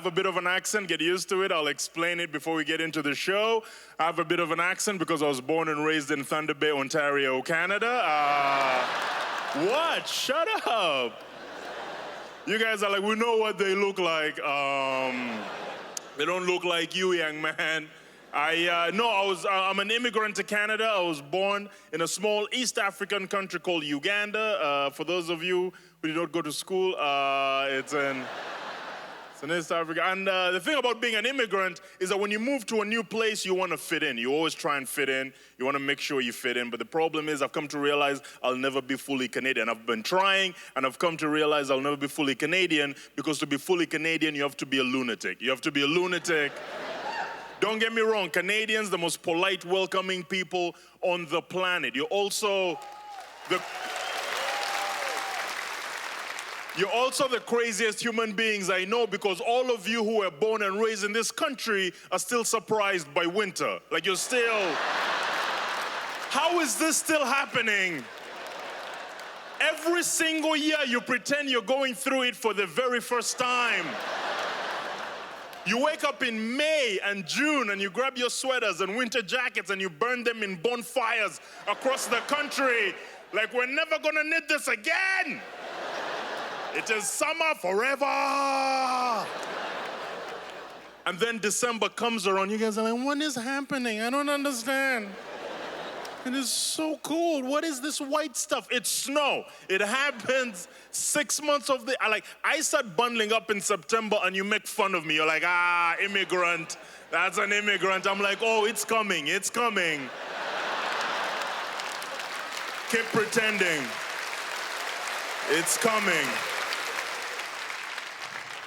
have a bit of an accent. Get used to it. I'll explain it before we get into the show. I have a bit of an accent because I was born and raised in Thunder Bay, Ontario, Canada. What? Shut up. You guys are like, we know what they look like. They don't look like you, young man. I'm an immigrant to Canada. I was born in a small East African country called Uganda. For those of you who did not go to school, it's in East Africa. And the thing about being an immigrant is that when you move to a new place, you want to fit in. You always try and fit in. You want to make sure you fit in. But the problem is I've come to realize I'll never be fully Canadian. I've been trying, and I've come to realize I'll never be fully Canadian, because to be fully Canadian, you have to be a lunatic. You have to be a lunatic. Don't get me wrong, Canadians, the most polite, welcoming people on the planet. You're also the craziest human beings I know, because all of you who were born and raised in this country are still surprised by winter. Like, you're still, how is this still happening? Every single year you pretend you're going through it for the very first time. You wake up in May and June and you grab your sweaters and winter jackets and you burn them in bonfires across the country. Like, we're never gonna need this again. It is summer forever. And then December comes around. You guys are like, what is happening? I don't understand. It is so cold. What is this white stuff? It's snow. It happens 6 months of the... I start bundling up in September and you make fun of me. You're like, immigrant. That's an immigrant. I'm like, oh, it's coming. It's coming. Keep pretending. It's coming.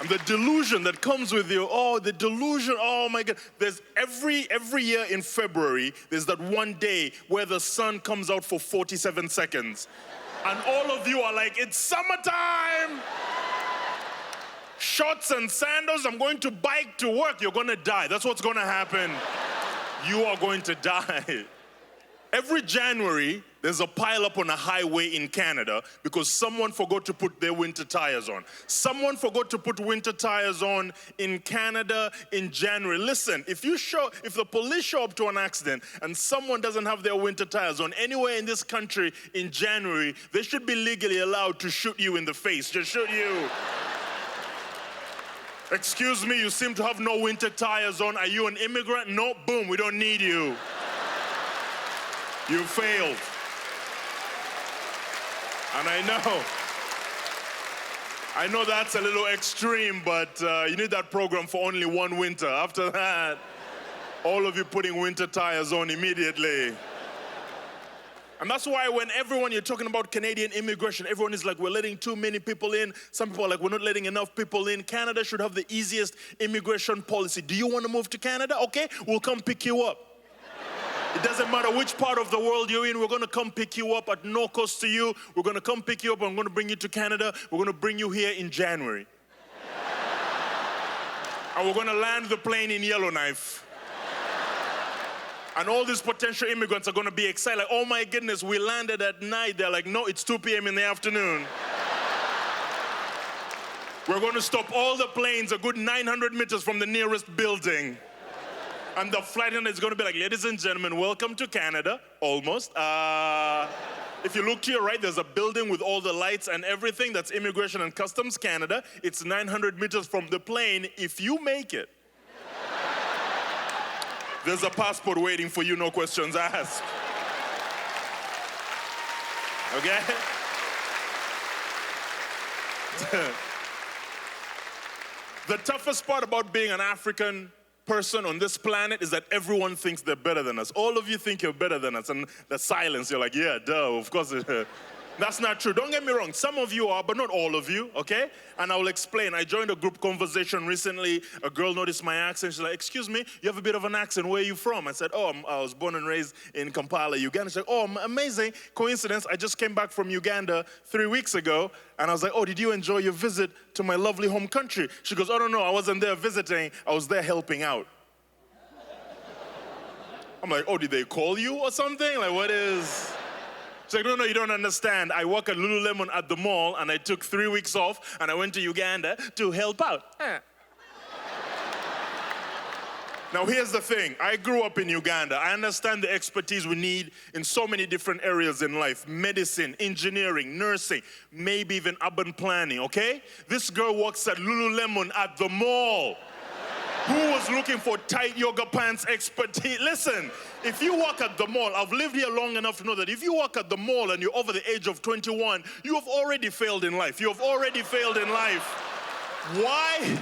And the delusion that comes with you, the delusion, oh my God. There's every year in February, there's that one day where the sun comes out for 47 seconds. And all of you are like, it's summertime. Shorts and sandals, I'm going to bike to work. You're gonna die. That's what's gonna happen. You are going to die. Every January, there's a pile-up on a highway in Canada because someone forgot to put their winter tires on. Someone forgot to put winter tires on in Canada in January. Listen, if the police show up to an accident and someone doesn't have their winter tires on anywhere in this country in January, they should be legally allowed to shoot you in the face. Just shoot you. Excuse me, you seem to have no winter tires on. Are you an immigrant? No, boom, we don't need you. You failed. And I know that's a little extreme, but you need that program for only one winter. After that, all of you putting winter tires on immediately. And that's why when you're talking about Canadian immigration, everyone is like, we're letting too many people in. Some people are like, we're not letting enough people in. Canada should have the easiest immigration policy. Do you want to move to Canada? Okay, we'll come pick you up. It doesn't matter which part of the world you're in, we're going to come pick you up at no cost to you. We're going to come pick you up and we're going to bring you to Canada. We're going to bring you here in January. And we're going to land the plane in Yellowknife. And all these potential immigrants are going to be excited. Like, oh my goodness, we landed at night. They're like, no, it's 2 p.m. in the afternoon. We're going to stop all the planes a good 900 meters from the nearest building. And the flight attendant is going to be like, ladies and gentlemen, welcome to Canada. Almost. If you look to your right, there's a building with all the lights and everything. That's Immigration and Customs Canada. It's 900 meters from the plane. If you make it, there's a passport waiting for you, no questions asked. Okay? The toughest part about being an African person on this planet is that everyone thinks they're better than us. All of you think you're better than us, and the silence, you're like, yeah, duh, of course. That's not true. Don't get me wrong. Some of you are, but not all of you, okay? And I will explain. I joined a group conversation recently. A girl noticed my accent. She's like, excuse me, you have a bit of an accent. Where are you from? I said, I was born and raised in Kampala, Uganda. She's like, oh, amazing. Coincidence, I just came back from Uganda 3 weeks ago. And I was like, oh, did you enjoy your visit to my lovely home country? She goes, oh, no, I wasn't there visiting. I was there helping out. I'm like, oh, did they call you or something? Like, what is... She's like, no, you don't understand. I work at Lululemon at the mall, and I took 3 weeks off, and I went to Uganda to help out. Now, here's the thing. I grew up in Uganda. I understand the expertise we need in so many different areas in life. Medicine, engineering, nursing, maybe even urban planning, okay? This girl works at Lululemon at the mall. Who was looking for tight yoga pants expertise? Listen, if you work at the mall, I've lived here long enough to know that if you work at the mall and you're over the age of 21, you have already failed in life. You have already failed in life. Why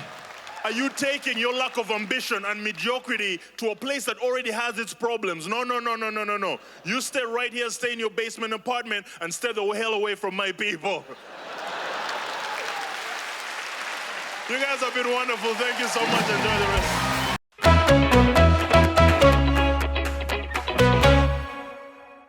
are you taking your lack of ambition and mediocrity to a place that already has its problems? No, no, no, no, no, no, no. You stay right here, stay in your basement apartment, and stay the hell away from my people. You guys have been wonderful. Thank you so much. Enjoy the rest.